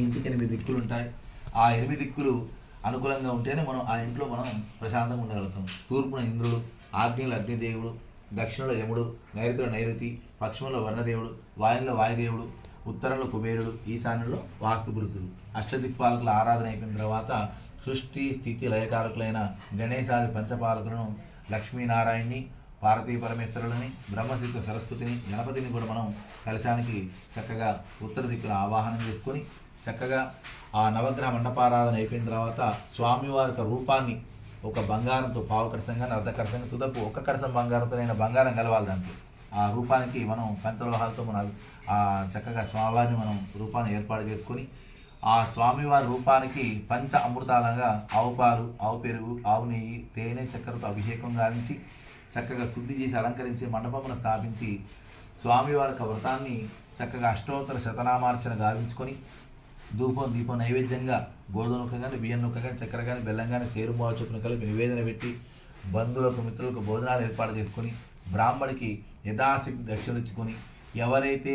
ఇంటికి 8 దిక్కులు ఉంటాయి. ఆ 8 దిక్కులు అనుకూలంగా ఉంటేనే మనం ఆ ఇంట్లో మనం ప్రశాంతంగా ఉండగలుగుతాం. తూర్పున ఇంద్రుడు, ఆగ్నేయులు అగ్నిదేవుడు, దక్షిణంలో యముడు, నైరుతిలో నైరుతి, పశ్చిమంలో వర్ణదేవుడు, వాయువులో వాయుదేవుడు, ఉత్తరంలో కుబేరుడు, ఈశాన్యంలో వాస్తు పురుషుడు. అష్టదిక్పాలకుల ఆరాధన అయిపోయిన తర్వాత సృష్టి స్థితి లయకారకులైన గణేశాది పంచపాలకులను, లక్ష్మీనారాయణ్ణి, పార్వతీ పరమేశ్వరులని, బ్రహ్మసిద్ధ సరస్వతిని, గణపతిని కూడా మనం కలశానికి చక్కగా ఉత్తర దిక్కున ఆవాహనం చేసుకొని చక్కగా ఆ నవగ్రహ మండపారాధన అయిపోయిన తర్వాత స్వామివారి యొక్క రూపాన్ని ఒక బంగారంతో పావు కరసం కానీ అర్ధ కరసం తుదకు ఒక కరసం బంగారంతో అయినా బంగారం కలవాలి దాంట్లో. ఆ రూపానికి మనం పంచలోహాలతో మనం చక్కగా స్వామివారిని మనం రూపాన్ని ఏర్పాటు చేసుకొని ఆ స్వామివారి రూపానికి పంచ అమృతాలుగా ఆవు పాలు, ఆవు పెరుగు, ఆవు నెయ్యి, తేనె, చక్కెరతో అభిషేకం గావించి చక్కగా శుద్ధి చేసి అలంకరించి మండపమును స్థాపించి స్వామివారి యొక్క వ్రతాన్ని చక్కగా అష్టోత్తర శతనామార్చన గావించుకొని ధూపం దీపం నైవేద్యంగా గోధుమ నూక కానీ, బియ్యం నూక కానీ, చక్కెర కానీ, బెల్లం కానీ, సేరుంబావు చొప్పున కలిపి నివేదన పెట్టి బంధువులకు మిత్రులకు భోజనాలు ఏర్పాటు చేసుకొని బ్రాహ్మడికి యథాశక్తి దక్షిణలు ఇచ్చుకొని ఎవరైతే